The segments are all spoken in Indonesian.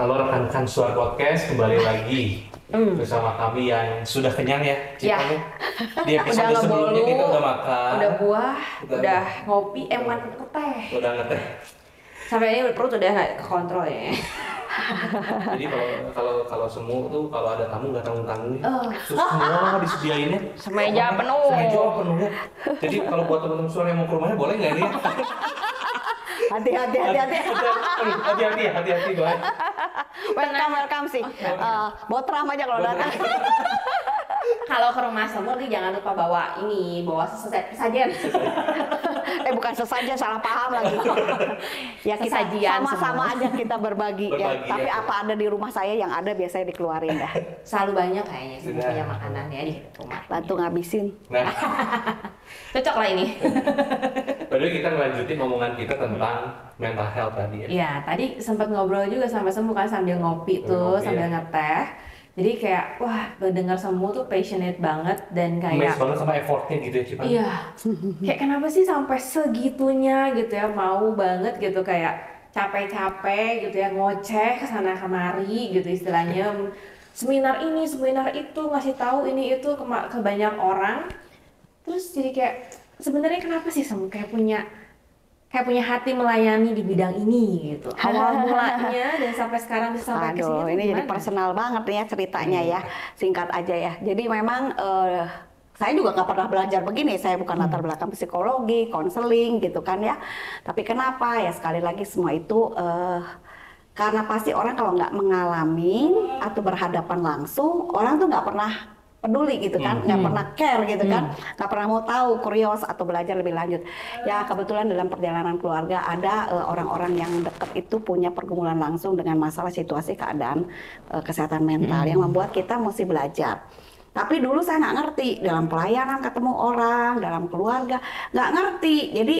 Halo rekan-rekan Suara Podcast, kembali lagi bersama kami yang sudah kenyang ya. Ya. Di episode sebelumnya kita udah makan, udah buah, udah ngopi, teh. udah ngeteh. Sampai ini perut udah nggak kekontrol ya. Jadi kalau semua tuh kalau ada tamu nggak tanggung-tanggung, terus semua disediainnya. Semeja penuh. Semeja penuh ya. Jadi kalau buat teman-teman Suara yang mau ke rumahnya boleh nggak ini? Hati-hati. Hati-hati gue. Welcome sih. Botram aja kalau datang. Kalau ke rumah semua nih jangan lupa bawa sesajen. Bukan sesajen, salah paham lagi. Ya kita Sesajian sama-sama semua. aja kita berbagi ya. Tapi ya. apa ada di rumah saya yang ada biasanya dikeluarin dah. Selalu banyak kayaknya semua punya makanan ya di rumah. Bantu ngabisin. Nah, Cocok lah ini. padahal kita ngelanjutin omongan kita tentang mental health tadi ya. Iya, tadi sempat ngobrol juga sampai sembuh kan sambil ngopi tuh, Ngopi, sambil ya. ngeteh. Jadi kayak wah, mendengar semua tuh passionate banget dan kayak Amazed banget sama effortnya gitu ya Cipan. iya, kayak kenapa sih sampai segitunya gitu ya, mau banget gitu kayak capek-capek gitu ya, ngoceh kesana kemari gitu istilahnya, seminar ini, seminar itu, ngasih tahu ini itu ke banyak orang, terus jadi kayak sebenarnya kenapa sih kayak punya hati melayani di bidang ini gitu, awal mulanya dan sampai sekarang bisa sampai ke sini Aduh, tuh ini jadi gimana? personal banget nih ya ceritanya ya. Singkat aja ya. Jadi memang saya juga nggak pernah belajar begini. Saya bukan latar belakang psikologi, konseling gitu kan ya. Tapi kenapa ya sekali lagi semua itu karena pasti orang kalau nggak mengalami atau berhadapan langsung, orang tuh nggak pernah peduli gitu kan, nggak pernah care gitu kan, nggak pernah mau tahu, kurios atau belajar lebih lanjut. Ya kebetulan dalam perjalanan keluarga ada orang-orang yang dekat itu punya pergumulan langsung dengan masalah situasi keadaan kesehatan mental yang membuat kita mesti belajar. Tapi dulu saya nggak ngerti dalam pelayanan ketemu orang, dalam keluarga nggak ngerti. Jadi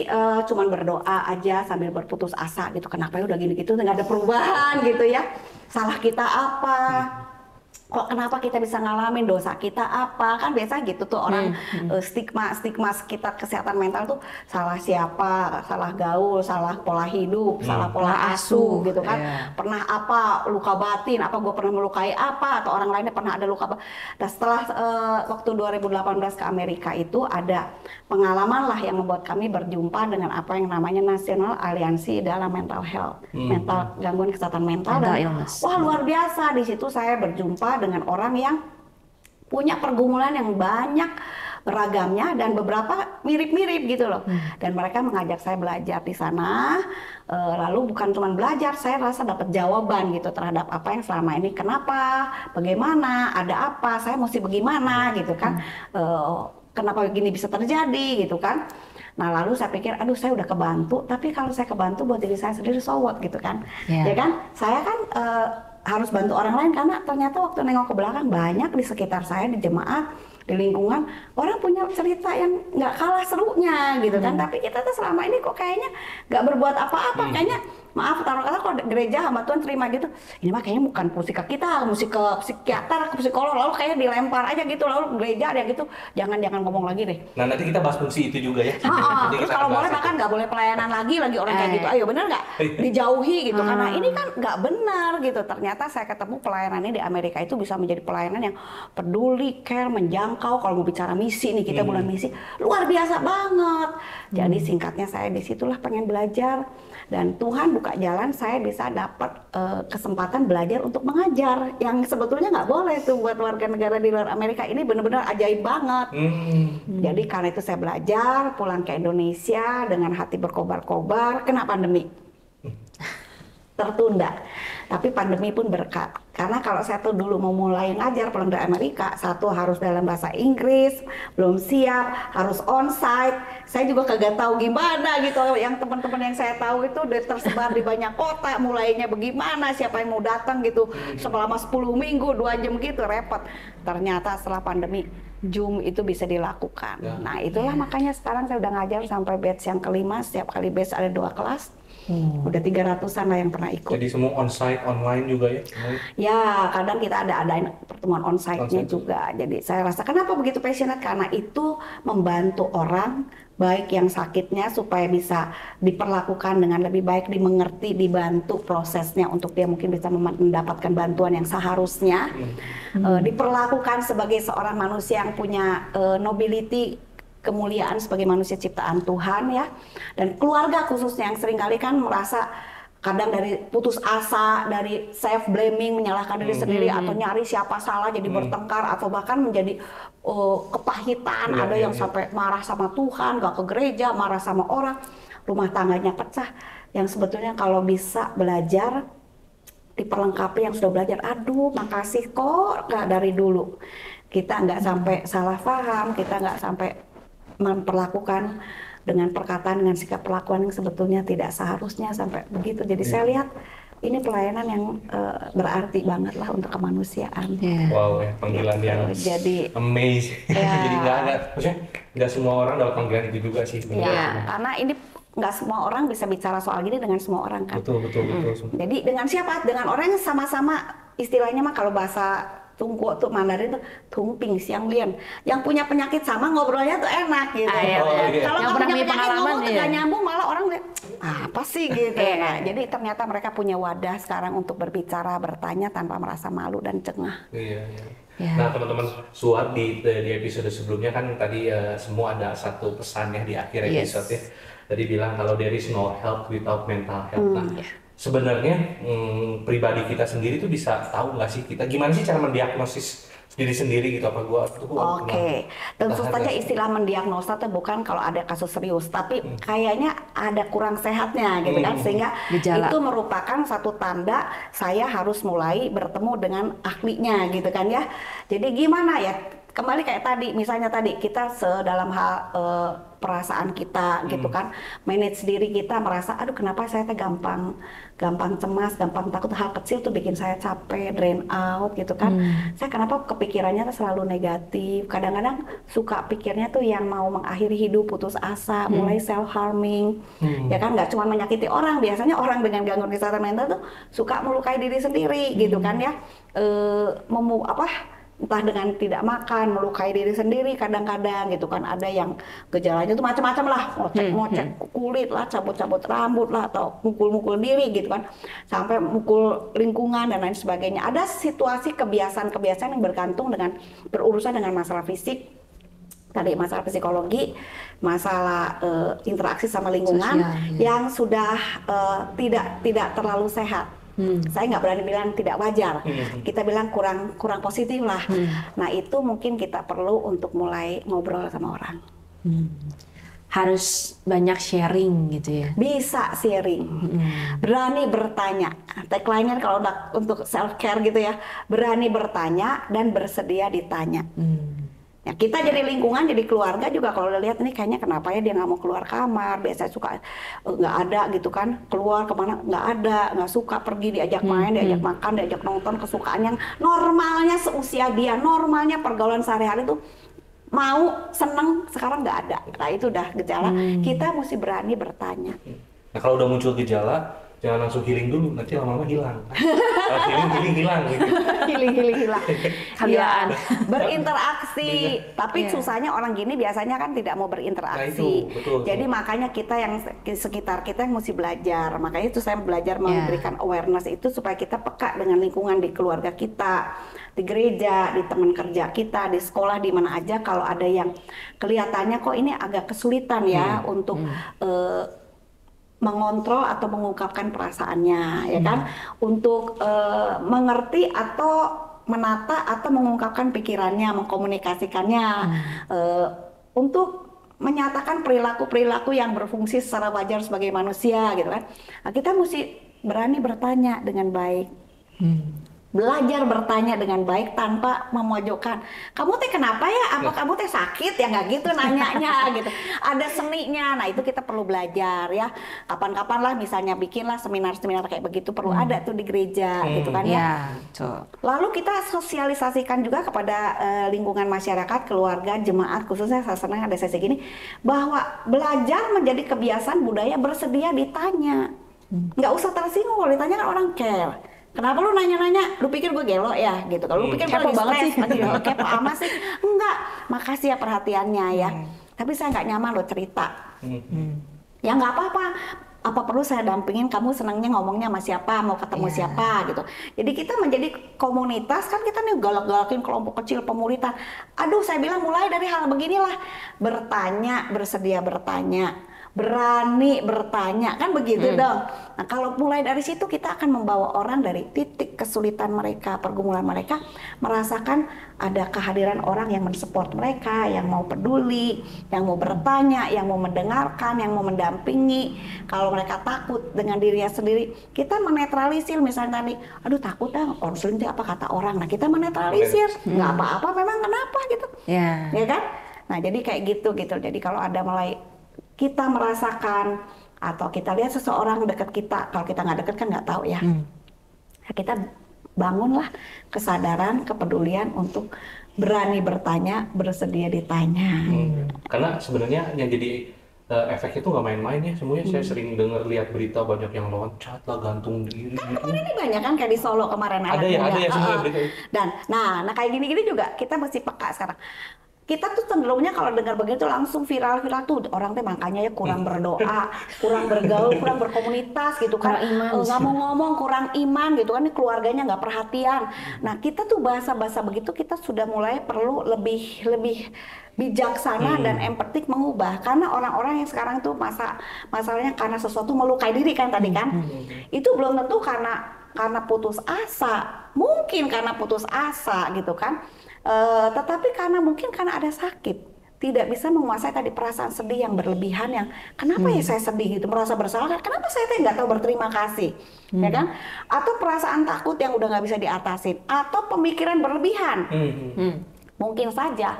cuman berdoa aja sambil berputus asa gitu. Kenapa ya udah gini gitu nggak ada perubahan gitu ya? Salah kita apa? Kok kenapa kita bisa ngalamin, dosa kita apa, kan biasa gitu tuh orang stigma kita kesehatan mental tuh salah siapa, salah gaul, salah pola hidup, salah pola asuh gitu kan, pernah apa luka batin, apa gue pernah melukai apa, atau orang lainnya pernah ada luka. Nah setelah waktu 2018 ke Amerika itu ada pengalaman lah yang membuat kami berjumpa dengan apa yang namanya National Aliansi dalam Mental Health, mental gangguan kesehatan mental, Mental dan illness. wah luar biasa. Di situ saya berjumpa dengan orang yang punya pergumulan yang banyak beragamnya dan beberapa mirip-mirip gitu loh. Dan mereka mengajak saya belajar di sana. Lalu bukan cuma belajar, saya rasa dapat jawaban gitu terhadap apa yang selama ini kenapa, bagaimana, ada apa, saya mesti bagaimana gitu kan. Kenapa begini bisa terjadi gitu kan. Nah lalu saya pikir, aduh saya udah kebantu, tapi kalau saya kebantu buat diri saya sendiri so what gitu kan. Ya kan, saya kan harus bantu orang lain karena ternyata waktu nengok ke belakang banyak di sekitar saya, di jemaat, di lingkungan, orang punya cerita yang nggak kalah serunya gitu kan. Tapi kita tuh selama ini kok kayaknya nggak berbuat apa-apa, kayaknya maaf taruh kata kalau gereja sama Tuhan terima gitu, ini mah kayaknya bukan mesti ke kita, mesti ke psikiater, ke psikolog, lalu kayaknya dilempar aja gitu, lalu gereja ada gitu, jangan ngomong lagi deh. Nah nanti kita bahas fungsi itu juga ya. Nanti Terus kita kalau akan boleh bahas bahkan nggak boleh pelayanan lagi orang kayak gitu, ayo bener nggak dijauhi gitu, karena ini kan nggak benar gitu. Ternyata saya ketemu pelayanannya di Amerika itu bisa menjadi pelayanan yang peduli, care, menjangkau. Kalau mau bicara misi nih, kita bulan misi luar biasa banget. Jadi singkatnya saya disitulah pengen belajar. Dan Tuhan buka jalan, saya bisa dapat kesempatan belajar untuk mengajar yang sebetulnya nggak boleh tuh buat warga negara di luar Amerika. Ini benar-benar ajaib banget. Jadi karena itu saya belajar, pulang ke Indonesia dengan hati berkobar-kobar, kena pandemi. Tertunda. Tapi pandemi pun berkat. Karena kalau saya tuh dulu mau mulai ngajar pulang dari Amerika, satu harus dalam bahasa Inggris, belum siap, harus onsite. Saya juga kagak tahu gimana gitu. Yang teman-teman yang saya tahu itu udah tersebar di banyak kota, mulainya bagaimana, siapa yang mau datang gitu. Selama 10 minggu, 2 jam gitu, repot. Ternyata setelah pandemi, Zoom itu bisa dilakukan. Nah itulah makanya sekarang saya udah ngajar sampai batch yang kelima, setiap kali batch ada 2 kelas. Udah 300-an lah yang pernah ikut. Jadi semua onsite, online juga ya? Ya, kadang kita adain pertemuan onsite-nya juga. Jadi saya rasa kenapa begitu passionate, karena itu membantu orang baik yang sakitnya supaya bisa diperlakukan dengan lebih baik, dimengerti, dibantu prosesnya untuk dia mungkin bisa mendapatkan bantuan yang seharusnya, diperlakukan sebagai seorang manusia yang punya nobility, kemuliaan sebagai manusia ciptaan Tuhan ya. Dan keluarga khususnya yang seringkali kan merasa kadang dari putus asa, dari self blaming, menyalahkan diri sendiri atau nyari siapa salah jadi bertengkar atau bahkan menjadi kepahitan. Ada yang sampai marah sama Tuhan, gak ke gereja, marah sama orang, rumah tangganya pecah. Yang sebetulnya kalau bisa belajar diperlengkapi yang sudah belajar, aduh makasih kok gak dari dulu kita nggak sampai salah paham, kita nggak sampai memperlakukan dengan perkataan, dengan sikap perlakuan yang sebetulnya tidak seharusnya sampai begitu. Jadi saya lihat ini pelayanan yang berarti banget lah untuk kemanusiaan. Wow, ya, panggilan yang jadi amazing. Jadi maksudnya nggak semua orang dapat panggilan itu juga sih. Karena ini nggak semua orang bisa bicara soal gini dengan semua orang kan. Betul. Jadi dengan siapa? Dengan orang yang sama-sama, istilahnya mah kalau bahasa Tunggu tuh Mandarin tuh tungping siang lian, yang punya penyakit sama ngobrolnya tuh enak gitu. Kalau nggak punya penyakit ngomong tuh nggak nyambung, malah orang lihat apa sih gitu. Nah, jadi ternyata mereka punya wadah sekarang untuk berbicara, bertanya tanpa merasa malu dan cengah. Nah teman-teman SWAT di episode sebelumnya kan tadi semua ada satu pesan ya di akhir episode ya. Tadi bilang kalau there is no health without mental health. Sebenarnya pribadi kita sendiri tuh bisa tahu nggak sih kita gimana sih cara mendiagnosis diri sendiri gitu, apa gua Oke. Tentu saja istilah mendiagnosa itu bukan kalau ada kasus serius, tapi kayaknya ada kurang sehatnya gitu kan, sehingga itu merupakan satu tanda saya harus mulai bertemu dengan ahlinya gitu kan ya. Jadi gimana ya, kembali kayak tadi, misalnya tadi kita dalam hal perasaan kita gitu kan, manage diri kita, merasa aduh kenapa saya teh gampang cemas, gampang takut, hal kecil tuh bikin saya capek, drain out gitu kan. Saya kenapa kepikirannya tuh selalu negatif, kadang-kadang suka pikirnya tuh yang mau mengakhiri hidup, putus asa, mulai self harming, ya kan, nggak cuma menyakiti orang, biasanya orang dengan gangguan kesehatan mental tuh suka melukai diri sendiri gitu kan ya, entah dengan tidak makan, melukai diri sendiri kadang-kadang gitu kan. Ada yang gejalanya tuh macam-macam lah, ngocek kulit lah, cabut-cabut rambut lah, atau mukul-mukul diri gitu kan, sampai mukul lingkungan dan lain sebagainya. Ada situasi kebiasaan-kebiasaan yang bergantung dengan berurusan dengan masalah fisik, tadi masalah psikologi, masalah interaksi sama lingkungan yang sudah tidak terlalu sehat. Saya nggak berani bilang tidak wajar, kita bilang kurang positif lah. Nah itu mungkin kita perlu untuk mulai ngobrol sama orang. Harus banyak sharing gitu ya. Bisa sharing, berani bertanya. Tagline-nya kalau untuk self care gitu ya, berani bertanya dan bersedia ditanya. Ya, kita jadi lingkungan, jadi keluarga juga kalau udah lihat ini kayaknya kenapa ya dia nggak mau keluar kamar, biasanya suka nggak ada gitu kan, keluar kemana nggak ada, nggak suka pergi, diajak main, diajak makan, diajak nonton, kesukaan yang normalnya seusia dia, normalnya pergaulan sehari-hari tuh mau seneng, sekarang nggak ada. Nah itu udah gejala, kita mesti berani bertanya. Nah kalau udah muncul gejala, jangan langsung healing dulu, nanti lama-lama hilang. Healing hilang gitu. Healing hilang. Ya, berinteraksi. Tapi susahnya orang gini biasanya kan tidak mau berinteraksi. Nah, betul. Jadi makanya kita yang sekitar kita yang mesti belajar. Makanya itu saya belajar memberikan awareness itu supaya kita peka dengan lingkungan di keluarga kita, di gereja, di teman kerja kita, di sekolah, di mana aja. Kalau ada yang kelihatannya kok ini agak kesulitan ya untuk mengontrol atau mengungkapkan perasaannya, ya kan, untuk mengerti atau menata atau mengungkapkan pikirannya, mengkomunikasikannya, untuk menyatakan perilaku-perilaku yang berfungsi secara wajar sebagai manusia, gitu kan. Nah, kita mesti berani bertanya dengan baik. Belajar bertanya dengan baik tanpa memojokkan. Kamu teh kenapa ya? Apa kamu teh sakit ya? Nggak gitu nanyanya gitu. Ada seninya. Nah itu kita perlu belajar ya. Kapan-kapan lah misalnya bikinlah seminar-seminar kayak begitu, perlu ada tuh di gereja gitu kan ya. Lalu kita sosialisasikan juga kepada lingkungan masyarakat, keluarga, jemaat, khususnya saya senang ada sesi gini, bahwa belajar menjadi kebiasaan budaya bersedia ditanya. Nggak usah tersinggung kalau ditanya kan orang care. Kenapa lu nanya-nanya? Lu pikir gue gelo ya gitu. Kalau lu pikir gue Kepo banget stres, nanti kepo amat sih. Enggak, makasih ya perhatiannya ya. Tapi saya nggak nyaman lo cerita. Ya nggak apa-apa. Apa perlu saya dampingin kamu senangnya ngomongnya sama siapa, mau ketemu siapa gitu. Jadi kita menjadi komunitas, kan kita nih galak-galakin kelompok kecil pemuritan. Aduh, saya bilang mulai dari hal beginilah. Bertanya, bersedia bertanya, berani bertanya, kan begitu dong. Nah, kalau mulai dari situ kita akan membawa orang dari titik kesulitan mereka, pergumulan mereka, merasakan ada kehadiran orang yang mensupport mereka, yang mau peduli, yang mau bertanya, yang mau mendengarkan, yang mau mendampingi. Kalau mereka takut dengan dirinya sendiri, kita menetralisir. Misalnya tadi, aduh takut konseling itu apa kata orang. Nah, kita menetralisir, nggak apa-apa, memang kenapa gitu, ya kan? Nah, jadi kayak gitu. Jadi kalau ada mulai kita merasakan atau kita lihat seseorang dekat kita, kalau kita nggak dekat kan nggak tahu ya. Kita bangunlah kesadaran, kepedulian untuk berani bertanya, bersedia ditanya. Karena sebenarnya yang jadi efek itu nggak main-main ya semuanya. Saya sering dengar lihat berita banyak yang loncat lah, gantung diri. Kan kemarin ini banyak kan, kayak di Solo kemarin ada ya semua berita. Dan nah kayak gini-gini juga kita mesti peka sekarang. Kita tuh cenderungnya kalau dengar begitu langsung viral tuh orang teh makanya ya kurang berdoa, kurang bergaul, kurang berkomunitas gitu kan, nggak mau ngomong, kurang iman gitu kan, keluarganya nggak perhatian. Nah kita tuh bahasa-bahasa begitu kita sudah mulai perlu lebih bijaksana dan empatik mengubah, karena orang-orang yang sekarang tuh masalahnya karena sesuatu melukai diri kan tadi kan, itu belum tentu karena putus asa, mungkin karena putus asa gitu kan. Tetapi mungkin karena ada sakit, tidak bisa menguasai tadi perasaan sedih yang berlebihan, yang kenapa ya saya sedih gitu, merasa bersalah, kenapa saya nggak tahu berterima kasih, ya kan? Atau perasaan takut yang udah nggak bisa diatasin, atau pemikiran berlebihan. Mungkin saja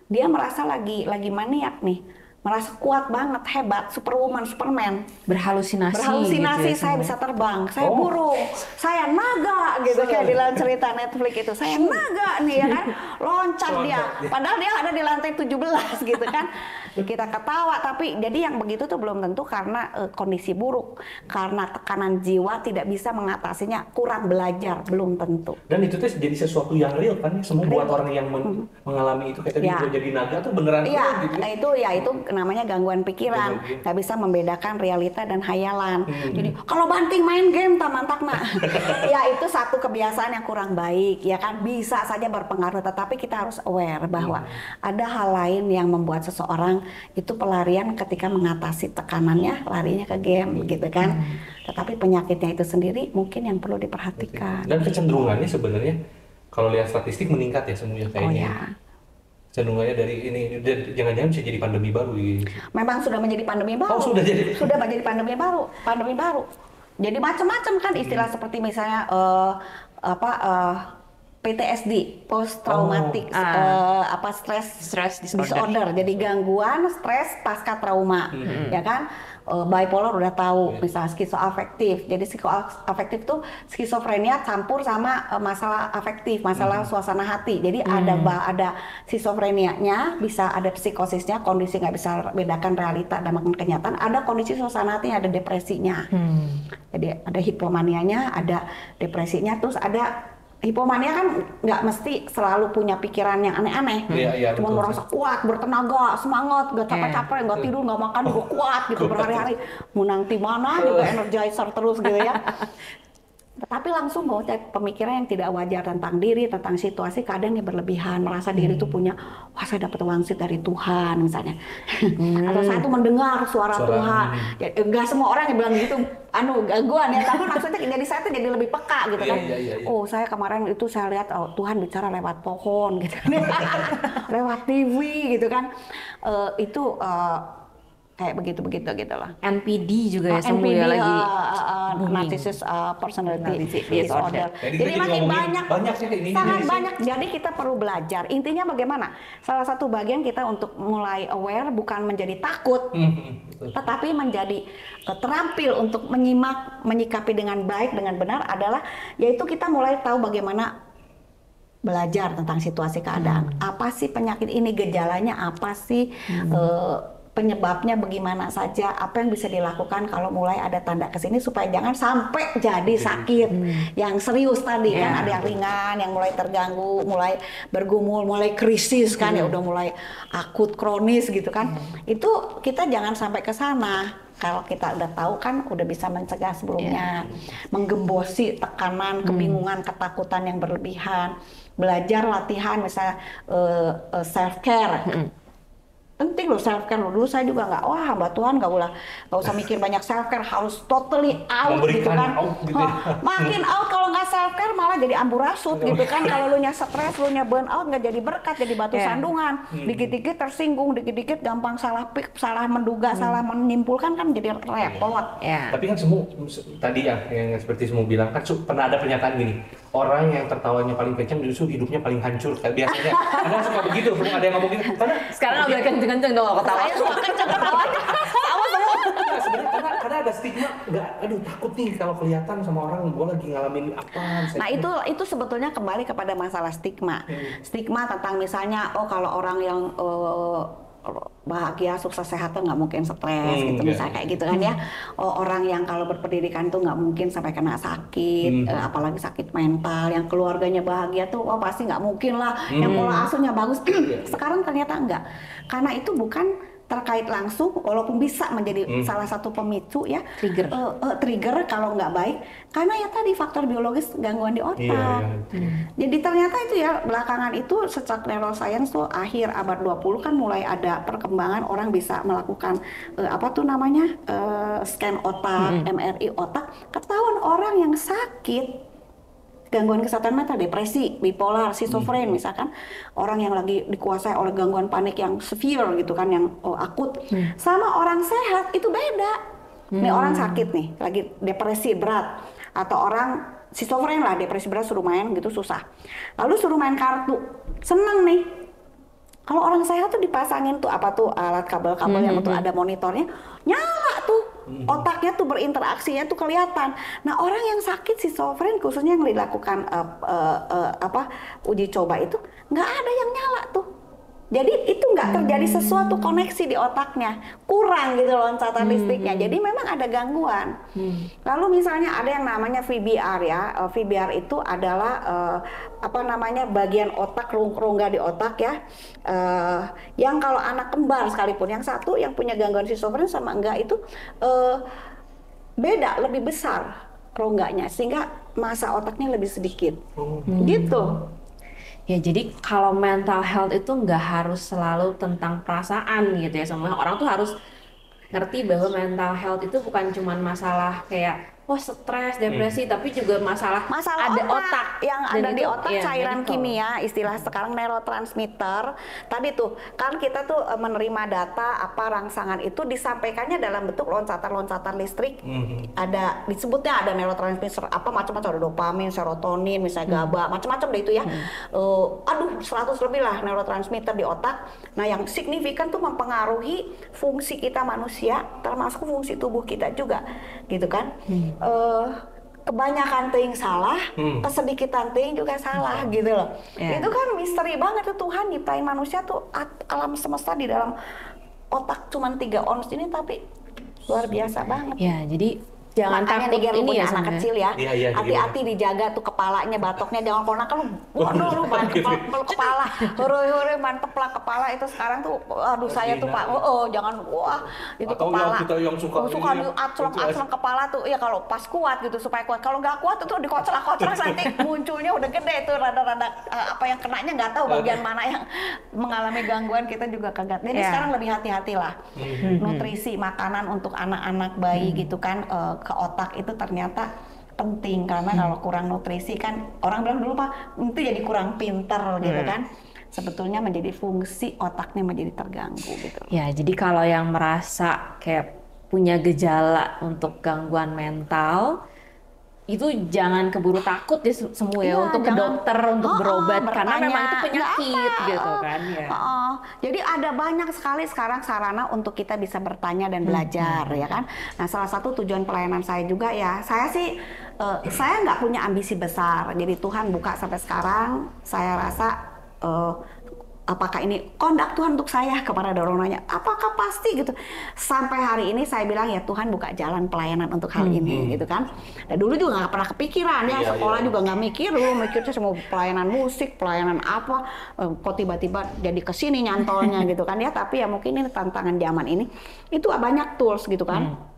dia merasa lagi maniak nih, merasa kuat banget, hebat, superwoman, superman, berhalusinasi gitu ya, saya sebenarnya. bisa terbang, saya burung, saya naga gitu, kayak di dalam cerita Netflix itu, saya naga nih ya kan, loncat dia, padahal dia ada di lantai 17 gitu kan. Kita ketawa, tapi jadi yang begitu tuh belum tentu karena kondisi buruk, karena tekanan jiwa tidak bisa mengatasinya, kurang belajar, belum tentu. Dan itu tuh jadi sesuatu yang real kan, semua buat orang yang mengalami itu kayak tadi jadi naga tuh beneran Iya, gitu. itu namanya gangguan pikiran, nggak bisa membedakan realita dan hayalan. Jadi kalau banting main game tamantakna, ya itu satu kebiasaan yang kurang baik, ya kan, bisa saja berpengaruh, tetapi kita harus aware bahwa ada hal lain yang membuat seseorang itu pelarian ketika mengatasi tekanannya, larinya ke game, gitu kan. Tetapi penyakitnya itu sendiri mungkin yang perlu diperhatikan. Dan kecenderungannya sebenarnya kalau lihat statistik meningkat ya semuanya kayaknya. Cenderungannya dari ini, jangan-jangan bisa jadi pandemi baru gitu. Memang sudah menjadi pandemi baru. Oh, sudah menjadi pandemi baru. Jadi macam-macam kan istilah seperti misalnya PTSD, post traumatic stress disorder. Jadi gangguan stres pasca trauma, ya kan? Bipolar udah tahu, misalnya skizoafektif. Jadi skizoafektif tuh skizofrenia campur sama masalah afektif, masalah suasana hati. Jadi ada skizofrenianya, bisa ada psikosisnya, kondisi nggak bisa bedakan realita dan kenyataan. Ada kondisi suasana hatinya, ada depresinya. Jadi ada hipomanianya, ada depresinya, terus ada hipomania kan nggak mesti selalu punya pikiran yang aneh-aneh. Cuma merasa kuat, bertenaga, semangat, nggak capek-capek, nggak tidur, nggak makan, juga kuat gitu berhari-hari. Menang di mana juga energizer terus gitu ya. Tetapi langsung bawa pemikiran yang tidak wajar tentang diri, tentang situasi, kadang yang berlebihan, merasa diri itu punya, wah saya dapat wangsit dari Tuhan misalnya, atau saya tuh mendengar suara Tuhan. Ya, enggak semua orang yang bilang gitu, gangguan ya, tapi maksudnya jadi saya tuh jadi lebih peka gitu kan. Oh saya kemarin itu saya lihat Tuhan bicara lewat pohon gitu, lewat TV gitu kan, kayak begitu gitu lah. NPD juga ya semua lagi narcissism personality disorder. Jadi makin banyak sangat banyak. Jadi kita perlu belajar. Intinya bagaimana? Salah satu bagian kita untuk mulai aware bukan menjadi takut, tetapi menjadi terampil untuk menyimak, menyikapi dengan baik, dengan benar adalah yaitu kita mulai tahu bagaimana belajar tentang situasi keadaan. Apa sih penyakit ini, gejalanya apa sih? penyebabnya bagaimana saja, apa yang bisa dilakukan kalau mulai ada tanda kesini supaya jangan sampai jadi sakit yang serius tadi kan, ada yang ringan, yang mulai terganggu, mulai bergumul, mulai krisis kan ya udah mulai akut kronis gitu kan, itu kita jangan sampai ke sana. Kalau kita udah tahu kan udah bisa mencegah sebelumnya, menggembosi tekanan, kebingungan, ketakutan yang berlebihan, belajar latihan misalnya self care. Penting loh self care. Dulu saya juga nggak, wah hamba Tuhan nggak usah mikir banyak self care, harus totally out gitu kan. Makin out kalau nggak self care malah jadi amburadul gitu kan. Kalau lu nya stres, lu nya burn out, nggak jadi berkat, jadi batu sandungan. Dikit-dikit tersinggung, dikit-dikit gampang salah menduga, salah menyimpulkan kan jadi repot. Tapi kan semua tadi yang seperti semua bilang kan pernah ada pernyataan gini, orang yang tertawanya paling kencang justru hidupnya paling hancur. Kayak biasanya ada suka begitu, ada yang ngomong gitu. Karena sekarang nggak boleh kenceng-kenceng dong ketawa. Saya suka kenceng ketawanya. Sama semua. Sebenarnya karena ada stigma, aduh takut nih kalau kelihatan sama orang gue lagi ngalamin apa. Nah itu sebetulnya kembali kepada masalah stigma. Stigma tentang misalnya, oh kalau orang yang bahagia, sukses, sehat tuh nggak mungkin stres gitu misalnya kayak gitu kan ya. Oh, orang yang kalau berpendidikan tuh nggak mungkin sampai kena sakit, apalagi sakit mental. Yang keluarganya bahagia tuh, oh pasti nggak mungkin lah. Yang pola asuhnya bagus. Sekarang ternyata enggak, karena itu bukan terkait langsung, walaupun bisa menjadi salah satu pemicu ya, trigger kalau nggak baik, karena ya tadi faktor biologis gangguan di otak. Jadi ternyata itu ya belakangan itu sejak neuroscience tuh akhir abad 20 kan mulai ada perkembangan orang bisa melakukan scan otak, MRI otak, ketahuan orang yang sakit gangguan kesehatan mental, depresi, bipolar, schizofren misalkan, orang yang lagi dikuasai oleh gangguan panik yang severe gitu kan, yang akut, sama orang sehat itu beda. Nih orang sakit nih, lagi depresi berat, atau orang schizofren lah, depresi berat suruh main gitu susah, lalu suruh main kartu, seneng nih. Kalau orang sehat tuh dipasangin tuh alat kabel-kabel yang tuh ada monitornya, nyala tuh. Otaknya tuh berinteraksinya tuh kelihatan. Nah orang yang sakit schizofren khususnya yang dilakukan uji coba itu nggak ada yang nyala tuh. Jadi itu nggak terjadi sesuatu koneksi di otaknya, kurang gitu loncatan listriknya. Jadi memang ada gangguan. Lalu misalnya ada yang namanya VBR ya. VBR itu adalah bagian otak, rongga di otak ya. Yang kalau anak kembar sekalipun, yang satu yang punya gangguan schizofren sama enggak itu beda, lebih besar rongganya, sehingga masa otaknya lebih sedikit. Gitu. Ya jadi kalau mental health itu nggak harus selalu tentang perasaan gitu ya, semua orang tuh harus ngerti bahwa mental health itu bukan cuma masalah kayak stres, depresi, tapi juga masalah ada otak yang ada di itu, otak, cairan kimia, istilah sekarang neurotransmitter. Tadi tuh kan kita tuh menerima data rangsangan itu disampaikannya dalam bentuk loncatan-loncatan listrik. Ada disebutnya ada neurotransmitter macam-macam, ada dopamin, serotonin, misalnya GABA, macam-macam deh itu ya. 100 lebih lah neurotransmitter di otak. Nah yang signifikan tuh mempengaruhi fungsi kita manusia, termasuk fungsi tubuh kita juga, gitu kan. Kebanyakan ting salah, kesedikitan ting juga salah gitu loh. Itu kan misteri banget tuh, Tuhan nyiptain manusia tuh alam semesta di dalam otak cuman 3 ons ini, tapi luar biasa banget. Ya, jadi jangan takut ini punya ya, anak kecil ya, hati-hati dijaga tuh kepalanya, batoknya jangan konak lu, waduh lu main kepala, hore-hore mantep lah kepala itu sekarang tuh, aduh saya tuh Pak, jangan itu atau kepala, yang suka diaclok kepala tuh, ya kalau pas kuat gitu supaya kuat, kalau nggak kuat itu dikoclak-koclak nanti munculnya udah gede tuh rada-rada apa yang kenanya nggak tahu bagian mana yang mengalami gangguan, kita juga kaget. Jadi sekarang lebih hati-hati lah, nutrisi makanan untuk anak-anak bayi gitu kan. Ke otak itu ternyata penting, karena kalau kurang nutrisi kan orang bilang dulu Pak itu jadi kurang pinter gitu kan, sebetulnya menjadi fungsi otaknya menjadi terganggu gitu. Ya jadi kalau yang merasa kayak punya gejala untuk gangguan mental itu jangan keburu takut ya semua ya, untuk ke dokter untuk berobat karena memang itu penyakit gitu kan ya. Jadi ada banyak sekali sekarang sarana untuk kita bisa bertanya dan belajar ya kan. Nah salah satu tujuan pelayanan saya juga ya, saya sih saya nggak punya ambisi besar, jadi Tuhan buka sampai sekarang saya rasa apakah ini kehendak Tuhan untuk saya? Kemana ada orang nanya, apakah pasti gitu. Sampai hari ini saya bilang ya Tuhan buka jalan pelayanan untuk hal ini gitu kan. Dan dulu juga nggak pernah kepikiran ya, sekolah juga nggak mikir, dulu mikirnya semua pelayanan musik, pelayanan apa, kok tiba-tiba jadi kesini nyantolnya gitu kan ya. Tapi ya mungkin ini tantangan zaman ini, itu banyak tools gitu kan.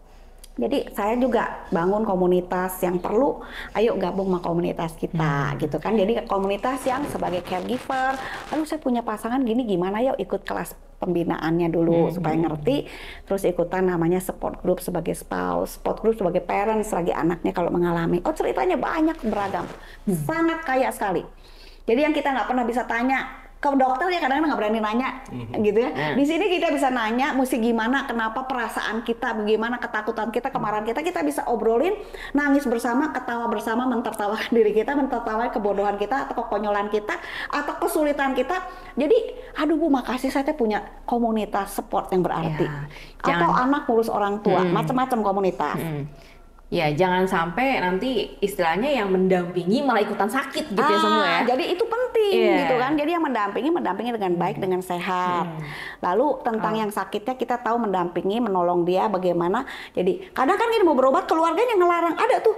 Jadi saya juga bangun komunitas yang perlu, ayo gabung sama komunitas kita gitu kan. Jadi komunitas yang sebagai caregiver, lalu saya punya pasangan gini gimana, yuk ikut kelas pembinaannya dulu supaya ngerti, terus ikutan namanya support group sebagai spouse, support group sebagai parents lagi anaknya kalau mengalami. Oh ceritanya banyak beragam, sangat kaya sekali. Jadi yang kita nggak pernah bisa tanya ke dokter ya kadang-kadang nggak berani nanya gitu ya. Di sini kita bisa nanya mesti gimana, kenapa perasaan kita, bagaimana ketakutan kita, kemarahan kita bisa obrolin, nangis bersama, ketawa bersama, mentertawakan diri kita, mentertawakan kebodohan kita atau kekonyolan kita atau kesulitan kita. Jadi aduh Bu, makasih saya punya komunitas support yang berarti. Atau anak ngurus orang tua, macam-macam komunitas. Ya, jangan sampai nanti istilahnya yang mendampingi malah ikutan sakit gitu ya semua ya. Jadi itu penting gitu kan. Jadi yang mendampingi dengan baik, dengan sehat. Lalu tentang yang sakitnya kita tahu mendampingi, menolong dia bagaimana. Jadi kadang kan gini mau berobat keluarganya ngelarang, ada tuh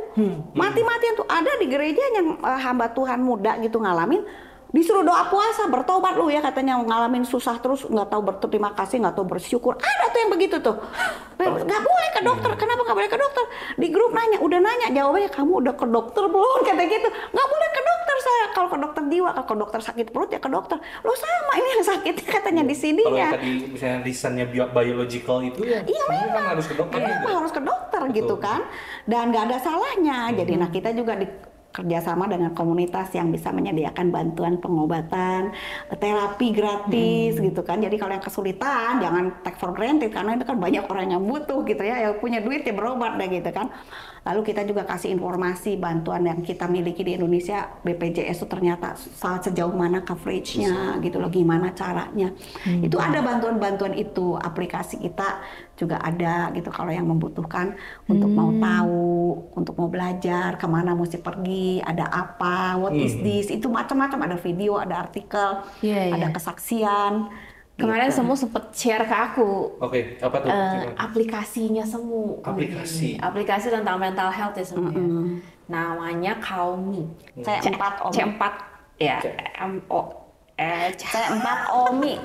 mati-matian tuh ada di gereja yang hamba Tuhan muda gitu ngalamin. Disuruh doa puasa, bertobat lu ya katanya, ngalamin susah terus, nggak tahu berterima kasih, nggak tahu bersyukur. Ada tuh yang begitu tuh. Nggak boleh ke dokter. Kenapa nggak boleh ke dokter? Di grup nanya, udah nanya, jawabannya kamu udah ke dokter belum? Kata gitu. Nggak boleh ke dokter saya. Kalau ke dokter jiwa, kalau ke dokter sakit perut ya ke dokter. Lo sama ini yang sakit katanya di sininya. Kalau yang tadi misalnya lisannya biological itu ya, memang kan harus ke dokter. Memang harus ke dokter gitu kan. Dan nggak ada salahnya. Jadi nah kita juga kerjasama dengan komunitas yang bisa menyediakan bantuan pengobatan, terapi gratis gitu kan. Jadi kalau yang kesulitan jangan take for granted karena itu kan banyak orang yang butuh gitu ya, yang punya duit ya berobat deh gitu kan. Lalu kita juga kasih informasi bantuan yang kita miliki di Indonesia, BPJS itu ternyata sejauh mana coverage-nya gitu loh, gimana caranya. Itu ada bantuan-bantuan itu, aplikasi kita juga ada gitu kalau yang membutuhkan untuk mau tahu, untuk mau belajar, kemana mesti pergi, ada apa, what is this, itu macam-macam, ada video, ada artikel, ada kesaksian. Kemarin semua sempet share ke aku. Oke, apa tuh? Aplikasinya semua. Aplikasi tentang mental health ya semuanya. Namanya Calm.me. C4 ya. C4OMI.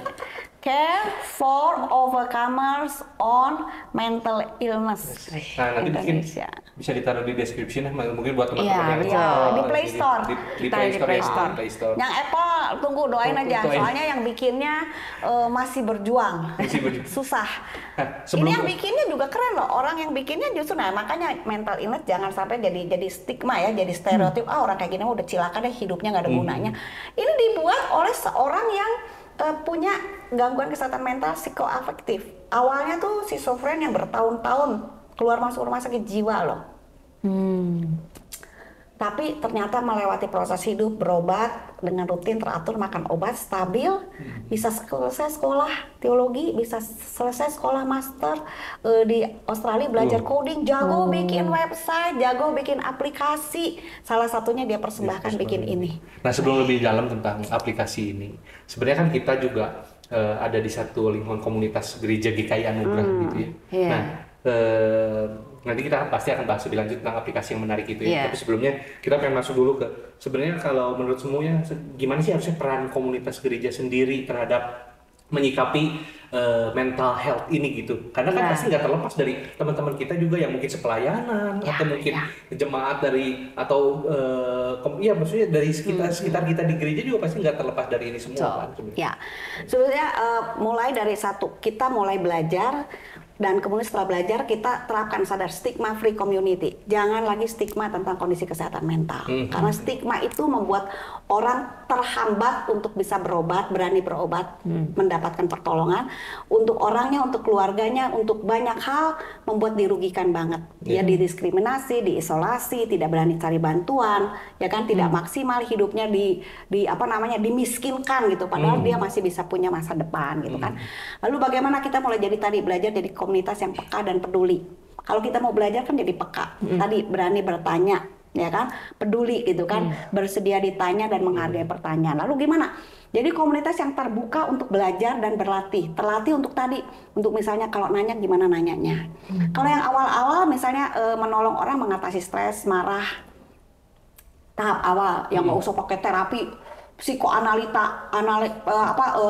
Care for Overcomers on Mental Illness. Nah, nanti mungkin bisa ditaruh di description ya, mungkin buat teman-teman yang di Play Store. Di Play Store. Yang Apple tunggu doain aja, soalnya yang bikinnya masih berjuang. Susah. Ini yang bikinnya juga keren loh. Orang yang bikinnya justru makanya mental illness jangan sampai jadi stigma ya, jadi stereotip. Orang kayak gini udah cilaka deh, hidupnya nggak ada gunanya. Ini dibuat oleh seorang yang punya gangguan kesehatan mental psikoafektif. Awalnya tuh schizofren yang bertahun-tahun keluar masuk rumah sakit jiwa loh. Tapi ternyata melewati proses hidup, berobat dengan rutin, teratur, makan obat, stabil, bisa selesai sekolah teologi, bisa selesai sekolah master di Australia, belajar coding, jago bikin website, jago bikin aplikasi. Salah satunya dia persembahkan bikin ini. Nah, sebelum lebih dalam tentang aplikasi ini, sebenarnya kan kita juga ada di satu lingkungan komunitas gereja GKI Anugerah gitu ya. Nah, nanti kita pasti akan bahas lebih lanjut tentang aplikasi yang menarik itu ya. Tapi sebelumnya kita pengen masuk dulu ke sebenarnya kalau menurut semuanya gimana sih harusnya peran komunitas gereja sendiri terhadap menyikapi mental health ini gitu. Karena kan pasti nggak terlepas dari teman-teman kita juga yang mungkin sepelayanan atau mungkin jemaat dari atau maksudnya dari sekitar kita di gereja juga pasti nggak terlepas dari ini semua kan. Ya, sebenarnya mulai dari kita mulai belajar. Dan kemudian setelah belajar kita terapkan sadar stigma free community. Jangan lagi stigma tentang kondisi kesehatan mental. Karena stigma itu membuat orang terhambat untuk bisa berobat, berani berobat, mendapatkan pertolongan. Untuk orangnya, untuk keluarganya, untuk banyak hal membuat dirugikan banget. Dia didiskriminasi, diisolasi, tidak berani cari bantuan, ya kan, tidak maksimal hidupnya dimiskinkan gitu. Padahal dia masih bisa punya masa depan gitu kan. Lalu bagaimana kita mulai belajar jadi komunitas yang peka dan peduli. Kalau kita mau belajar kan jadi peka. Tadi berani bertanya, ya kan, peduli gitu kan, bersedia ditanya dan menghargai pertanyaan. Lalu gimana? Jadi komunitas yang terbuka untuk belajar dan berlatih, terlatih untuk tadi, untuk misalnya kalau nanya gimana nanyanya. Kalau yang awal-awal misalnya menolong orang mengatasi stres, marah, tahap awal yang nggak usah pakai terapi psikoanalita,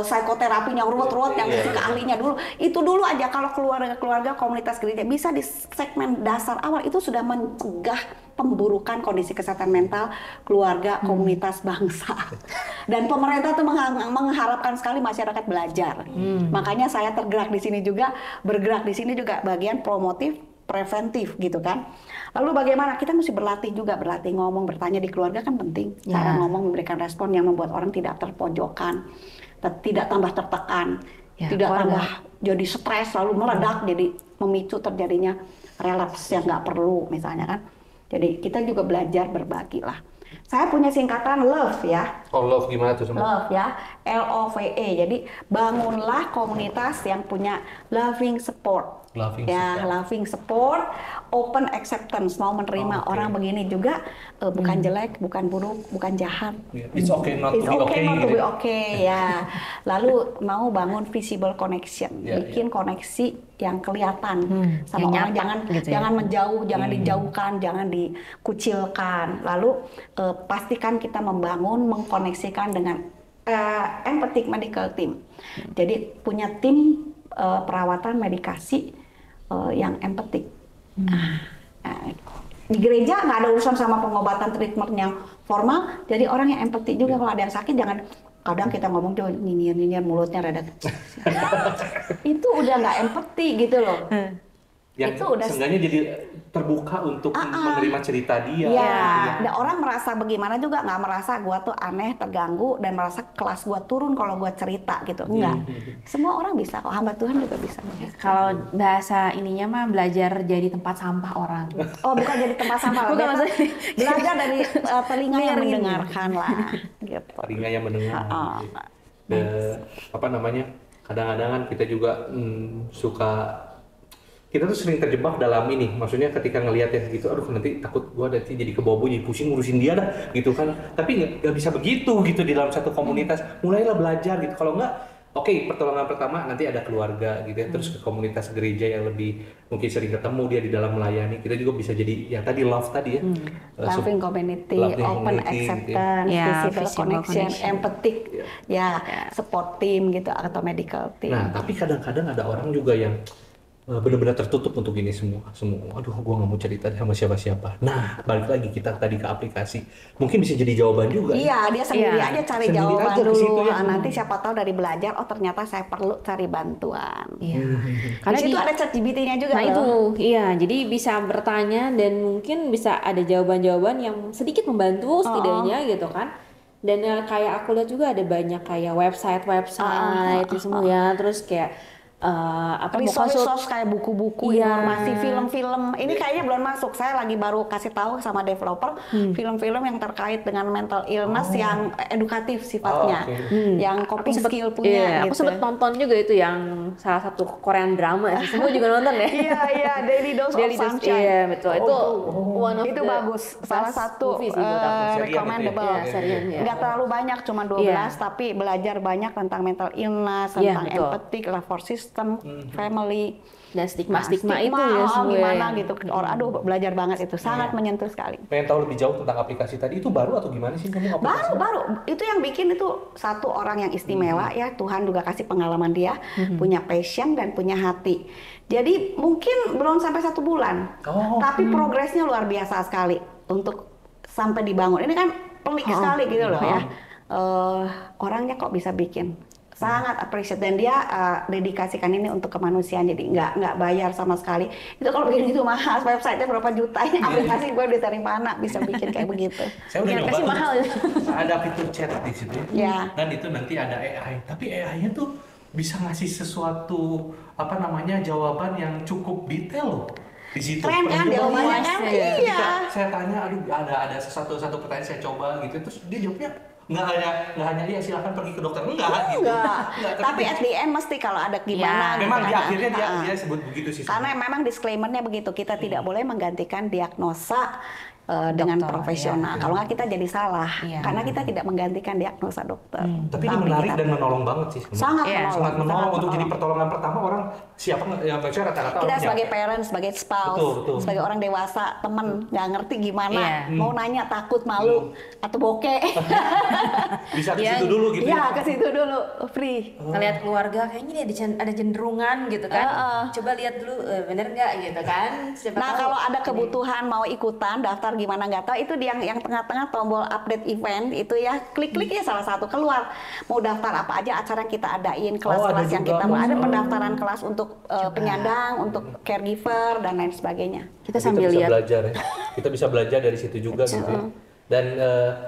psikoterapi yang ruwet-ruwet yang mesti ke ahlinya dulu. Itu dulu aja kalau keluarga komunitas gereja bisa di segmen dasar awal itu sudah mencegah pemburukan kondisi kesehatan mental keluarga, komunitas, bangsa. Dan pemerintah tuh mengharapkan sekali masyarakat belajar. Makanya saya tergerak di sini juga, bergerak di sini juga bagian promotif, preventif gitu kan. Lalu bagaimana? Kita mesti berlatih juga, berlatih ngomong, bertanya di keluarga kan penting. Cara ngomong memberikan respon yang membuat orang tidak terpojokkan, tidak tambah tertekan, tidak tambah jadi stres, lalu meledak, jadi memicu terjadinya relapse yang nggak perlu misalnya kan. Jadi kita juga belajar berbagi lah. Saya punya singkatan LOVE ya. Oh, love gimana tuh? LOVE ya, LOVE. Jadi bangunlah komunitas yang punya loving support. Loving support, open acceptance, mau menerima orang begini juga, bukan jelek, bukan buruk, bukan jahat. It's okay not to be okay. Ya. Lalu mau bangun visible connection, bikin koneksi yang kelihatan sama orang, jangan menjauh, jangan dijauhkan, jangan dikucilkan. Lalu pastikan kita membangun, mengkoneksikan dengan empathic medical team. Jadi punya tim perawatan medikasi yang empatik. Di gereja nggak ada urusan sama pengobatan treatment yang formal, jadi orang yang empatik juga. Kalau ada yang sakit jangan, kadang kita ngomong tuh nyinyir mulutnya rada itu udah nggak empati gitu loh. Yang itu udah seenggaknya jadi terbuka untuk menerima cerita dia. Dan orang merasa bagaimana juga nggak merasa gua tuh aneh, terganggu, dan merasa kelas gua turun kalau gua cerita gitu. Enggak. Semua orang bisa kok, hamba Tuhan juga bisa. Kalau bahasa ininya mah belajar jadi tempat sampah orang. Oh, bukan jadi tempat sampah. Bukan maksudnya. Belajar dari telinga yang mendengarkan lah. Gitu. Telinga yang mendengar. Kadang-kadang kan kita juga suka, kita tuh sering terjebak dalam ini, maksudnya ketika ngelihat ya gitu, aduh nanti takut gua nanti jadi kebobo, jadi pusing ngurusin dia dah gitu kan. Tapi nggak bisa begitu gitu di dalam satu komunitas. Mulailah belajar gitu. Kalau nggak, oke, pertolongan pertama nanti ada keluarga gitu ya, terus ke komunitas gereja yang lebih mungkin sering ketemu dia di dalam melayani. Kita juga bisa jadi yang tadi love tadi ya. Loving community, open acceptance, visible connection, empathic, support team gitu atau medical team. Nah, tapi kadang-kadang ada orang juga yang benar-benar tertutup untuk ini semua. Aduh, gua nggak mau cerita sama siapa-siapa. Nah, balik lagi kita tadi ke aplikasi, mungkin bisa jadi jawaban juga. Iya, dia sendiri aja cari jawaban dulu. Nanti siapa tahu dari belajar, oh ternyata saya perlu cari bantuan. Karena di situ ada ChatGPT-nya juga. Nah itu, jadi bisa bertanya dan mungkin bisa ada jawaban-jawaban yang sedikit membantu setidaknya gitu kan. Dan kayak aku lihat juga ada banyak kayak website itu semua ya, terus kayak resource kayak buku-buku, informasi, film-film. Ini kayaknya belum masuk. Saya lagi baru kasih tahu sama developer film-film yang terkait dengan mental illness yang edukatif sifatnya, yang coping skill punya. Aku sempat nonton juga itu yang salah satu Korean drama. Semua juga nonton ya. Iya, Daily Dose of Sunshine. Iya betul. Itu one of itu bagus. Salah satu recommendable. Nggak terlalu banyak, cuma 12, tapi belajar banyak tentang mental illness, tentang empathic, labor system, family, dan stigma itu ya semua gimana gitu. Aduh, belajar banget itu, sangat menyentuh sekali. Pengen tahu lebih jauh tentang aplikasi tadi, itu baru atau gimana sih kamu? Baru. Itu yang bikin itu satu orang yang istimewa ya. Tuhan juga kasih pengalaman dia, punya passion dan punya hati. Jadi mungkin belum sampai 1 bulan, tapi progresnya luar biasa sekali untuk sampai dibangun. Ini kan pelik sekali gitu loh ya. Orangnya kok bisa bikin. Sangat appreciate, dan dia dedikasikan ini untuk kemanusiaan, jadi nggak bayar sama sekali. Itu kalau bikin itu mahal, website-nya berapa juta, ini aplikasi gue dari mana bisa bikin kayak begitu. Saya udah nyoba mahal. Ada fitur chat di situ ya. Dan itu nanti ada AI, tapi AI-nya tuh bisa ngasih sesuatu jawaban yang cukup detail loh. Di situ keren kan jawabannya kan? Iya. Saya tanya, aduh ada satu pertanyaan saya coba gitu, terus dia jawabnya nggak hanya dia silakan pergi ke dokter, enggak. Tapi at the end mesti kalau ada gimana. Memang di akhirnya dia sebut begitu sih. Karena memang disclaimer-nya begitu, kita tidak boleh menggantikan diagnosa dengan Dokter, profesional. Kalau nggak kita jadi salah, Iya. karena kita tidak menggantikan diagnosa dokter. Tapi ini menarik dan menolong banget sih. Sangat Iya, menolong. Sangat menolong untuk menolong. jadi pertolongan pertama orang siapa yang baca rata-rata Kita orang sebagai nyampe. parents, sebagai spouse, Betul. sebagai orang dewasa, temen nggak ngerti gimana, Iya. mau nanya takut, malu, atau bokeh. Bisa ke Iya. situ dulu gitu Ya ke situ dulu, free. Ngelihat keluarga kayaknya dia ada cenderungan gitu kan. Coba lihat dulu bener nggak gitu kan. Siapa Nah tahu. kalau ada kebutuhan mau ikutan daftar gimana nggak tahu, itu yang tengah-tengah tombol update event itu ya, klik-klik ya salah satu keluar mau daftar apa aja acara yang kita adain, kelas-kelas yang juga. kita mau, ada pendaftaran kelas untuk penyandang, untuk caregiver dan lain sebagainya. kita Kita sambil bisa lihat. belajar ya. Kita bisa belajar dari situ juga gitu ya. Dan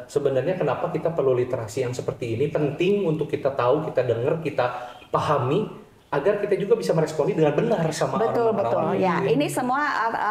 sebenarnya kenapa kita perlu literasi yang seperti ini penting untuk kita tahu, kita dengar, kita pahami agar kita juga bisa meresponi dengan benar sama Betul orang-orang ya, ini semua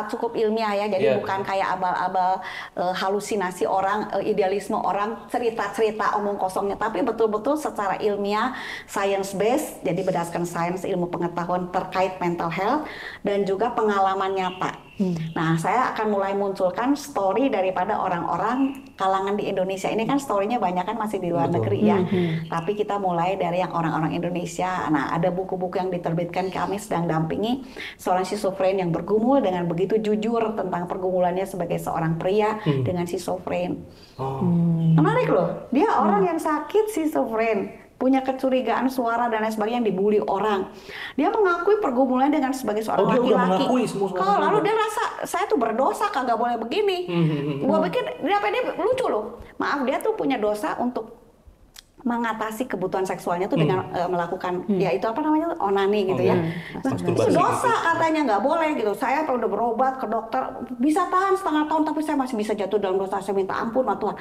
cukup ilmiah ya, jadi Iya. bukan kayak abal-abal halusinasi orang, idealisme orang, cerita-cerita omong kosongnya, tapi betul-betul secara ilmiah, science based, jadi berdasarkan sains, ilmu pengetahuan terkait mental health dan juga pengalaman nyata. Nah, saya akan mulai munculkan story daripada orang-orang kalangan di Indonesia. Ini kan story-nya banyak kan masih di luar negeri ya. Tapi kita mulai dari yang orang-orang Indonesia. Nah, ada buku-buku yang diterbitkan, kami sedang dampingi seorang schizofren yang bergumul dengan begitu jujur tentang pergumulannya sebagai seorang pria dengan schizofren. Menarik loh. Dia orang yang sakit schizofren, punya kecurigaan suara dan lain sebagainya, yang dibully orang. Dia mengakui pergumulannya dengan sebagai seorang dia udah laki-laki. mengakui semua Lalu dia rasa saya tuh berdosa, kagak boleh begini. Gua pikir dia lucu loh. Maaf, dia tuh punya dosa untuk mengatasi kebutuhan seksualnya tuh dengan melakukan ya itu apa namanya, onani gitu ya. Itu dosa katanya, nggak boleh gitu. Saya kalau udah berobat ke dokter bisa tahan setengah tahun, tapi saya masih bisa jatuh dalam dosa. Saya minta ampun sama Tuhan.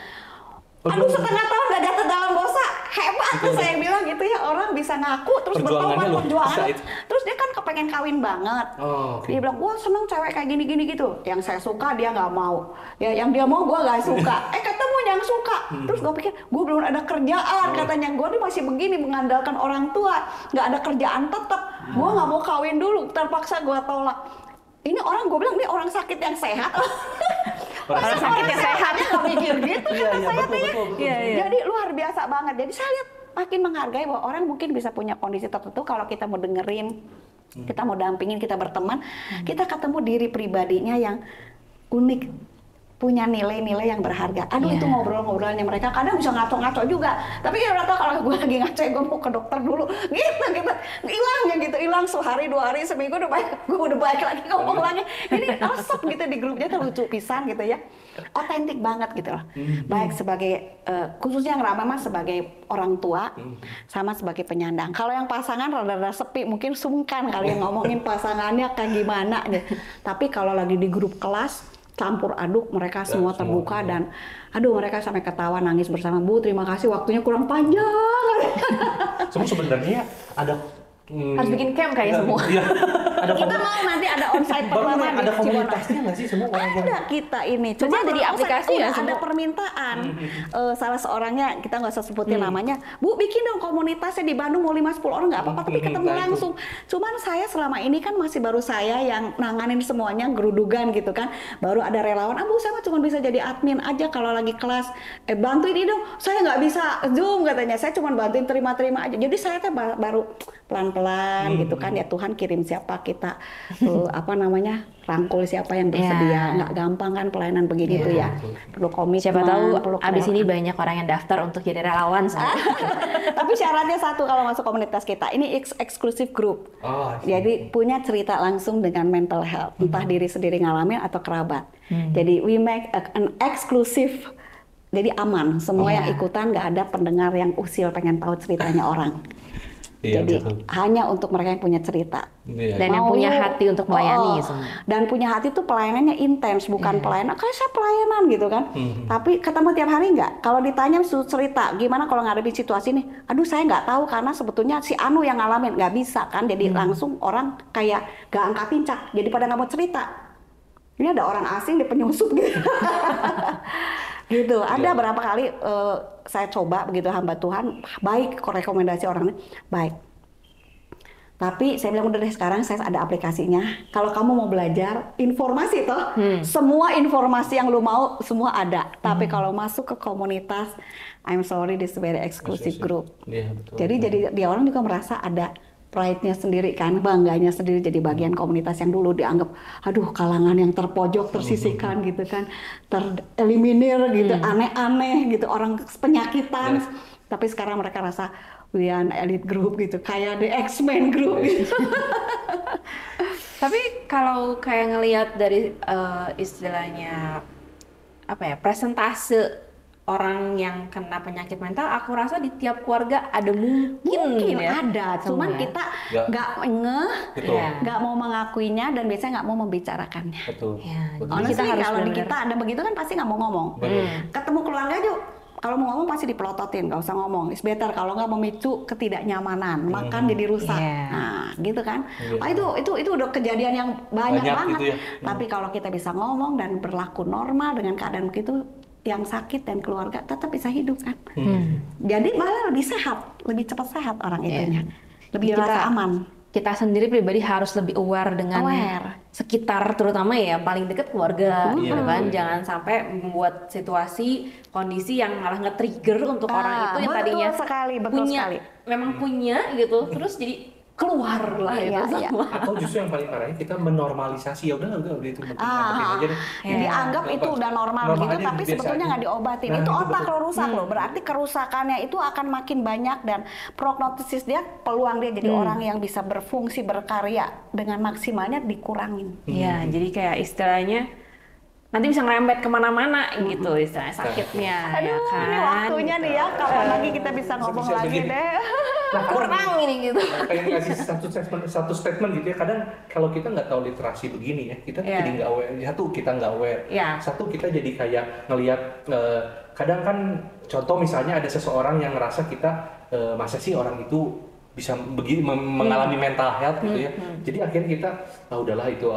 Aduh, setengah tahun nggak jatuh dalam dosa, hebat tuh saya bilang gitu ya. Orang bisa ngaku terus bertobat, perjuangan, terus dia kan kepengen kawin banget. Dia bilang, wah seneng cewek kayak gini-gini gitu. Yang saya suka dia nggak mau, ya yang dia mau gue nggak suka. Ketemu yang suka. Terus gue pikir, gue belum ada kerjaan katanya, gue nih masih begini mengandalkan orang tua, nggak ada kerjaan tetap. Gue nggak mau kawin dulu, terpaksa gue tolak. Ini orang, gue bilang, ini orang sakit yang sehat. Orang sakit yang sehat nggak mikir gitu kata saya tuh ya. Iya. Jadi luar biasa banget. Jadi saya lihat makin menghargai bahwa orang mungkin bisa punya kondisi tertentu. Kalau kita mau dengerin, kita mau dampingin, kita berteman, kita ketemu diri pribadinya yang unik, punya nilai-nilai yang berharga. Aduh, itu ngobrol-ngobrolnya mereka kadang bisa ngaco-ngaco juga. Tapi ya udah tau, kalau gue lagi ngaco, gue mau ke dokter dulu. Gitu. Hilangnya gitu, hilang sehari, 2 hari, seminggu udah baik. Gue udah baik lagi, ngomong lagi. Ini resep gitu di grupnya tuh lucu pisan gitu ya. Otentik banget gitu loh. Baik sebagai, khususnya yang ramah sebagai orang tua, sama sebagai penyandang. Kalau yang pasangan rada-rada sepi, mungkin sungkan kali yang ngomongin pasangannya kayak gimana gitu. Tapi kalau lagi di grup kelas, campur aduk, mereka semua terbuka dan aduh, mereka sampai ketawa nangis bersama. Bu, terima kasih waktunya kurang panjang. Semua sebenarnya ada harus bikin camp kayak semua. Iya. Kita mau nanti ada onsite pertama ada di komunitasnya nggak sih semua orang yang ada kita ini. Berarti ada di aplikasi ya ada semua? permintaan. Salah seorangnya, kita nggak usah sebutin namanya. Bu, bikin dong komunitasnya di Bandung, mau 5-10 orang nggak apa-apa, tapi ketemu langsung. Cuman saya selama ini kan masih baru saya yang nanganin semuanya, gerudugan gitu kan. Baru ada relawan, Bu saya mah cuma bisa jadi admin aja kalau lagi kelas. Bantuin ini dong, saya nggak bisa Zoom katanya. Saya cuma bantuin terima-terima aja. Jadi saya tuh baru pelan-pelan gitu kan, ya Tuhan kirim siapa kita apa namanya, rangkul siapa yang bersedia. Nggak gampang kan pelayanan begini tuh ya, perlu komitmen. Siapa tahu perlu abis ini banyak orang yang daftar untuk jadi relawan. Tapi syaratnya satu kalau masuk komunitas kita, ini eksklusif grup. Jadi punya cerita langsung dengan mental health, entah diri sendiri ngalamin atau kerabat. Jadi we make an exclusive, jadi aman. Semua yang ikutan, nggak ada pendengar yang usil pengen tahu ceritanya orang. Jadi hanya untuk mereka yang punya cerita dan yang punya hati untuk melayani semua. Dan punya hati tuh pelayanannya intens, bukan pelayanan kayak saya pelayanan gitu kan. Tapi ketemu tiap hari nggak. Kalau ditanya cerita gimana kalau ngadepin situasi ini, aduh saya nggak tahu karena sebetulnya si Anu yang ngalamin, nggak bisa kan. Jadi langsung orang kayak nggak angkat pincak, jadi pada nggak mau cerita. Ini ada orang asing di penyusup gitu. Gitu. Ada berapa kali saya coba begitu, hamba Tuhan baik, rekomendasi orang ini baik. Tapi saya bilang udah deh sekarang saya ada aplikasinya. Kalau kamu mau belajar informasi toh, semua informasi yang lu mau semua ada. Tapi kalau masuk ke komunitas, I'm sorry, this is very exclusive group. Iya, betul. Jadi dia orang juga merasa ada pride-nya sendiri kan, bangganya sendiri jadi bagian komunitas yang dulu dianggap, aduh kalangan yang terpojok, tersisihkan gitu kan, tereliminir gitu, aneh-aneh gitu, orang penyakitan. Tapi sekarang mereka rasa we are an elite group gitu, kayak the X-Men group gitu. Tapi kalau kayak ngelihat dari istilahnya apa ya, presentase orang yang kena penyakit mental, aku rasa di tiap keluarga ada mungkin ya. Ada, cuman kita nggak ngeh, nggak mau mengakuinya dan biasanya nggak mau membicarakannya. Betul. Ya, Honestly, kita harus kalau di benar-benar kita ada begitu kan pasti nggak mau ngomong. Ketemu keluarga aja, kalau mau ngomong pasti dipelototin, nggak usah ngomong. It's better kalau nggak memicu ketidaknyamanan, makan jadi rusak. Nah, gitu kan. Itu udah kejadian yang banyak banget. Gitu ya. Tapi kalau kita bisa ngomong dan berlaku normal dengan keadaan begitu, yang sakit dan keluarga tetap bisa hidup kan. Jadi malah lebih sehat, lebih cepat sehat orang itunya. Lebih rasa aman. Kita sendiri pribadi harus lebih aware dengan sekitar, terutama ya paling dekat keluarga gitu kan. Jangan sampai membuat situasi, kondisi yang malah nge-trigger untuk orang itu yang tadinya memang punya gitu, terus jadi keluar lah itu semua. Atau justru yang paling parahnya kita menormalisasi, ya udah itu penting aja deh. Dianggap itu udah normal gitu, tapi sebetulnya nggak diobatin. Itu otak lo rusak loh, berarti kerusakannya itu akan makin banyak dan prognosis dia, peluang dia jadi orang yang bisa berfungsi berkarya dengan maksimalnya dikurangin. Iya, jadi kayak istilahnya nanti bisa ngerembet kemana-mana gitu istilahnya sakitnya. Aduh, ya kan? ini waktunya nih ya, kapan lagi kita bisa ngomong lagi deh. Kurang ini gitu. Pengen kasih satu statement gitu ya. Kadang kalau kita nggak tahu literasi begini ya, kita jadi nggak aware. Satu, kita nggak aware. Satu, kita jadi kayak ngelihat. Kadang kan contoh misalnya ada seseorang yang ngerasa kita masa sih orang itu bisa begini mengalami mental health gitu ya. Jadi akhirnya kita udahlah itu.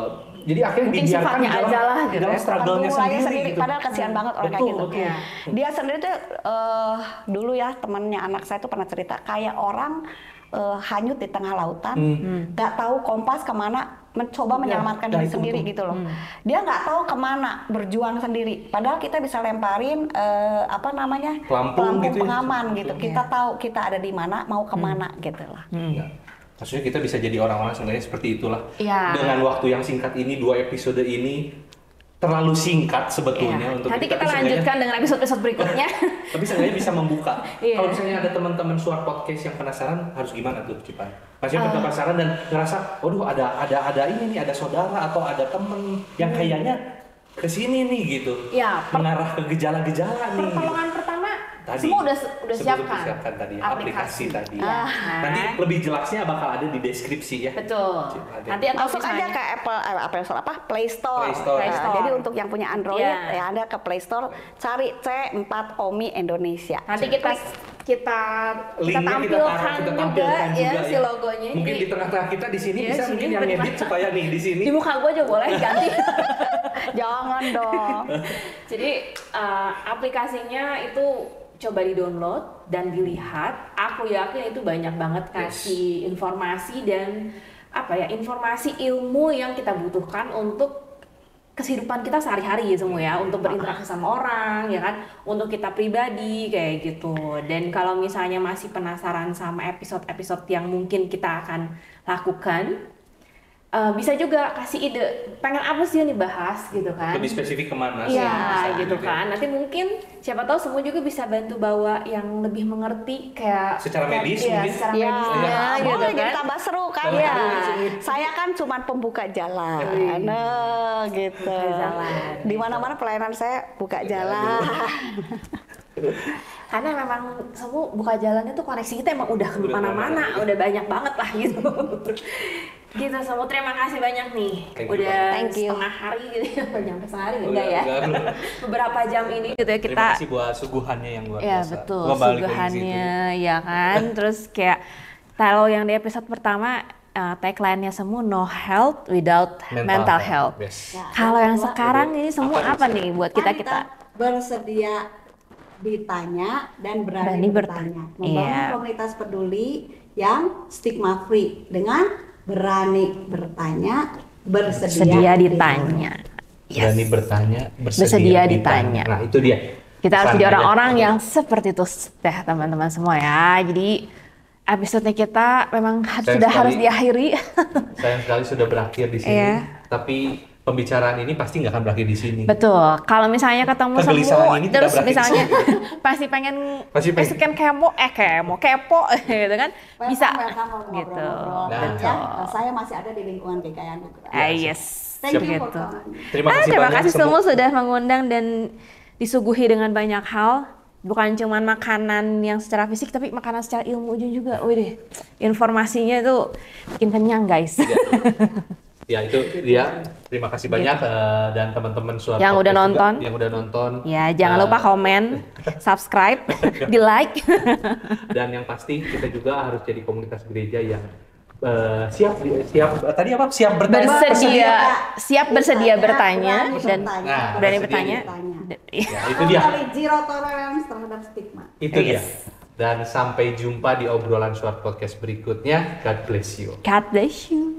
Jadi akhirnya mungkin dibiarkan sifatnya aja lah di dalam struggle-nya sendiri gitu. Padahal kasihan banget orang kayak gitu. Dia sendiri tuh dulu ya, temannya anak saya tuh pernah cerita kayak orang hanyut di tengah lautan, nggak tahu kompas kemana, mencoba menyelamatkan diri sendiri gitu loh. Dia nggak tahu kemana, berjuang sendiri. Padahal kita bisa lemparin pelampung gitu pengaman gitu. Kita tahu kita ada di mana, mau kemana gitu lah. Maksudnya kita bisa jadi orang-orang sebenarnya seperti itulah. Dengan waktu yang singkat ini, 2 episode ini terlalu singkat sebetulnya untuk nanti kita lanjutkan dengan episode-episode berikutnya. Tapi seenggaknya bisa membuka. Kalau misalnya ada teman-teman suara podcast yang penasaran, harus gimana tuh Cipan? Maksudnya penasaran dan ngerasa, waduh ada ini nih, ada saudara atau ada temen yang kayaknya kesini nih gitu. Mengarah ke gejala-gejala nih. Pertolongan pertama tadi, semua udah siapkan tadi, aplikasi tadi. Nanti lebih jelasnya bakal ada di deskripsi ya. Betul. Nanti masuk aja ke Play Store. Jadi untuk yang punya Android ya Anda ke Play Store, cari C4 OMI Indonesia. Nanti kita tampilkan juga ya si logonya. Mungkin di tengah-tengah kita di sini bisa mungkin yang edit supaya nih di sini. Di muka gue aja boleh ganti. Jangan dong. Jadi aplikasinya itu coba di-download dan dilihat. Aku yakin itu banyak banget kasih informasi dan informasi ilmu yang kita butuhkan untuk kehidupan kita sehari-hari ya semua ya, untuk berinteraksi sama orang ya kan, untuk kita pribadi kayak gitu. Dan kalau misalnya masih penasaran sama episode-episode yang mungkin kita akan lakukan, bisa juga kasih ide pengen apa sih yang dibahas gitu kan, lebih spesifik kemana sih gitu kan. Nanti mungkin siapa tahu semua juga bisa bantu bawa yang lebih mengerti kayak secara medis mungkin secara medisnya gitu kan, jadi tambah seru kan. Saya kan cuma pembuka jalan gitu. Di mana-mana pelayanan saya buka jalan. Karena memang semua buka jalannya tuh koneksi kita emang udah kemana-mana, udah banyak banget lah gitu. Gitu, semua terima kasih banyak nih. Udah setengah hari gitu ya, nyampe sehari enggak ya? Beberapa jam ini gitu ya kita. Terima kasih buat suguhannya yang luar biasa. Ya betul, suguhannya ya kan. Terus kayak kalau yang di episode pertama tagline-nya semua no health without mental health. Kalau yang sekarang ini semua apa nih buat kita? Bersedia ditanya, dan Berani berani bertanya. bertanya. Membangun komunitas peduli yang stigma free dengan berani bertanya, bersedia ditanya. Berani bertanya, Bersedia ditanya. Nah, itu dia. Kita harus Pesan jadi aja. orang-orang yang seperti itu deh teman-teman semua ya. Jadi episode kita memang harus diakhiri. Sayang sekali sudah berakhir di sini. Iya. Tapi pembicaraan ini pasti nggak akan berakhir di sini. Betul. Kalau misalnya ketemu Kegelisahan semua ini tidak terus berakhir di misalnya sini. pasti pengen Pasti kepo gitu kan. Bisa welcome gitu. ngobrol-ngobrol. Nah. Ya, saya masih ada di lingkungan GKN juga. Yes. Thank you Gitu. for coming. Terima kasih Terima banyak kasih semua sudah mengundang dan disuguhi dengan banyak hal. Bukan cuma makanan yang secara fisik, tapi makanan secara ilmu juga. Wih deh, informasinya itu bikin kenyang guys. Ya itu dia. Terima kasih banyak dan teman-teman Suara Yang udah Podcast juga nonton. yang udah nonton. Ya, jangan lupa komen, subscribe, di like. Dan yang pasti kita juga harus jadi komunitas gereja yang siap tadi apa? Siap bertanya. Siap bersedia bertanya dan Nah, berani bersedia bertanya. Ya, itu dia. Zero tolerance terhadap stigma. Itu dia. Dan sampai jumpa di obrolan Suara Podcast berikutnya. God bless you. God bless you.